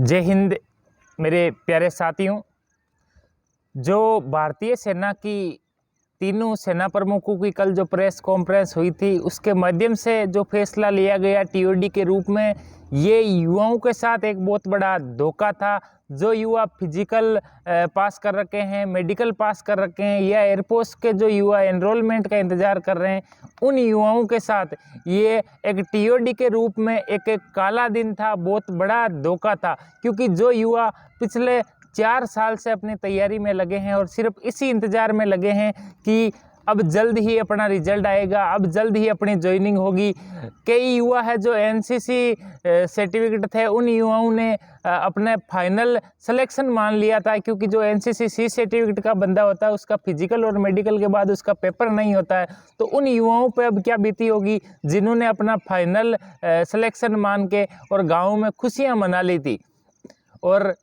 जय हिंद मेरे प्यारे साथियों। जो भारतीय सेना की तीनों सेना प्रमुखों की कल जो प्रेस कॉन्फ्रेंस हुई थी, उसके माध्यम से जो फैसला लिया गया टीओडी के रूप में, ये युवाओं के साथ एक बहुत बड़ा धोखा था। जो युवा फिजिकल पास कर रखे हैं, मेडिकल पास कर रखे हैं, या एयरफोर्स के जो युवा एनरोलमेंट का इंतज़ार कर रहे हैं, उन युवाओं के साथ ये एक टीओडी के रूप में एक काला दिन था, बहुत बड़ा धोखा था। क्योंकि जो युवा पिछले 4 साल से अपनी तैयारी में लगे हैं और सिर्फ इसी इंतज़ार में लगे हैं कि अब जल्द ही अपना रिजल्ट आएगा, अब जल्द ही अपनी ज्वाइनिंग होगी। कई युवा है जो एनसीसी सर्टिफिकेट थे, उन युवाओं ने अपने फाइनल सिलेक्शन मान लिया था, क्योंकि जो एनसीसी सी सर्टिफिकेट का बंदा होता है उसका फिजिकल और मेडिकल के बाद उसका पेपर नहीं होता है। तो उन युवाओं पे अब क्या बीती होगी जिन्होंने अपना फाइनल सिलेक्शन मान के और गाँव में खुशियाँ मना ली थी। और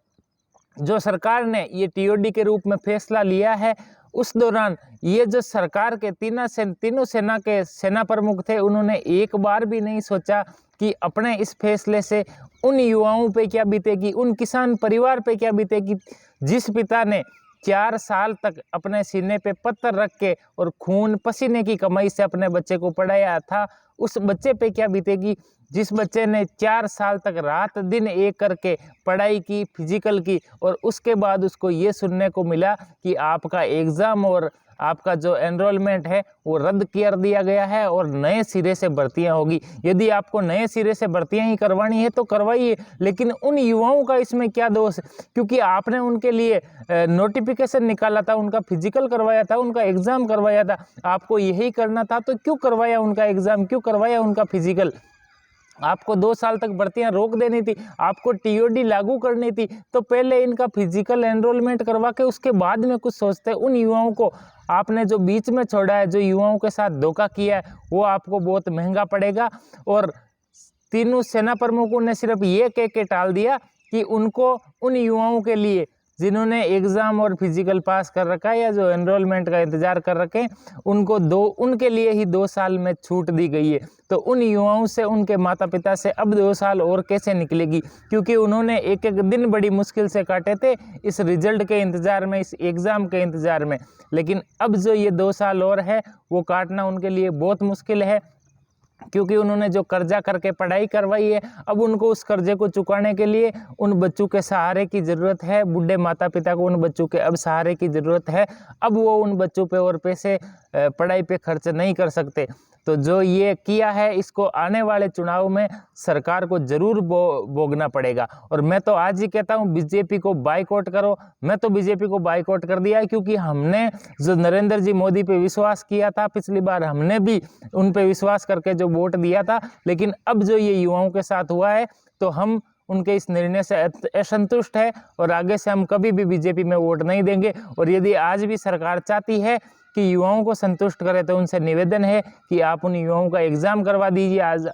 जो सरकार ने ये टीओडी के रूप में फैसला लिया है, उस दौरान ये जो सरकार के तीनों सेना के सेना प्रमुख थे, उन्होंने एक बार भी नहीं सोचा कि अपने इस फैसले से उन युवाओं पे क्या बीतेगी, उन किसान परिवार पे क्या बीतेगी, जिस पिता ने 4 साल तक अपने सीने पे पत्थर रख के और खून पसीने की कमाई से अपने बच्चे को पढ़ाया था। उस बच्चे पे क्या बीतेगी जिस बच्चे ने 4 साल तक रात दिन एक करके पढ़ाई की, फिजिकल की, और उसके बाद उसको ये सुनने को मिला कि आपका एग्ज़ाम और आपका जो एनरोलमेंट है वो रद्द कर दिया गया है और नए सिरे से भर्तियां होगी। यदि आपको नए सिरे से भर्तियां ही करवानी है तो करवाइए, लेकिन उन युवाओं का इसमें क्या दोष है? क्योंकि आपने उनके लिए नोटिफिकेशन निकाला था, उनका फिजिकल करवाया था, उनका एग्ज़ाम करवाया था। आपको यही करना था तो क्यों करवाया उनका एग्ज़ाम, क्यों करवाया उनका फिजिकल? आपको 2 साल तक भर्तियां रोक देनी थी, आपको टीओडी लागू करनी थी, तो पहले इनका फिजिकल एनरोलमेंट करवा के उसके बाद में कुछ सोचते। उन युवाओं को आपने जो बीच में छोड़ा है, जो युवाओं के साथ धोखा किया है, वो आपको बहुत महंगा पड़ेगा। और तीनों सेना प्रमुखों ने सिर्फ ये कह के टाल दिया कि उनको उन युवाओं के लिए जिन्होंने एग्ज़ाम और फिजिकल पास कर रखा है या जो एनरोलमेंट का इंतज़ार कर रखे हैं, उनके लिए ही 2 साल में छूट दी गई है। तो उन युवाओं से, उनके माता पिता से अब 2 साल और कैसे निकलेगी? क्योंकि उन्होंने एक एक दिन बड़ी मुश्किल से काटे थे इस रिजल्ट के इंतज़ार में, इस एग्ज़ाम के इंतज़ार में। लेकिन अब जो ये 2 साल और है वो काटना उनके लिए बहुत मुश्किल है, क्योंकि उन्होंने जो कर्जा करके पढ़ाई करवाई है, अब उनको उस कर्जे को चुकाने के लिए उन बच्चों के सहारे की ज़रूरत है। बूढ़े माता पिता को उन बच्चों के अब सहारे की ज़रूरत है। अब वो उन बच्चों पे और पैसे पढ़ाई पे खर्च नहीं कर सकते। तो जो ये किया है, इसको आने वाले चुनाव में सरकार को ज़रूर भोगना पड़ेगा। और मैं तो आज ही कहता हूँ बीजेपी को बाइकआउट करो। मैं तो बीजेपी को बाइकआउट कर दिया है, क्योंकि हमने जो नरेंद्र जी मोदी पे विश्वास किया था पिछली बार, हमने भी उन पे विश्वास करके जो वोट दिया था। लेकिन अब जो ये युवाओं के साथ हुआ है, तो हम उनके इस निर्णय से असंतुष्ट है और आगे से हम कभी भी बीजेपी में वोट नहीं देंगे। और यदि आज भी सरकार चाहती है कि युवाओं को संतुष्ट करे, तो उनसे निवेदन है कि आप उन युवाओं का एग्ज़ाम करवा दीजिए, आज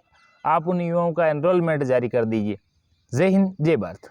आप उन युवाओं का एनरोलमेंट जारी कर दीजिए। जय हिंद, जय भारत।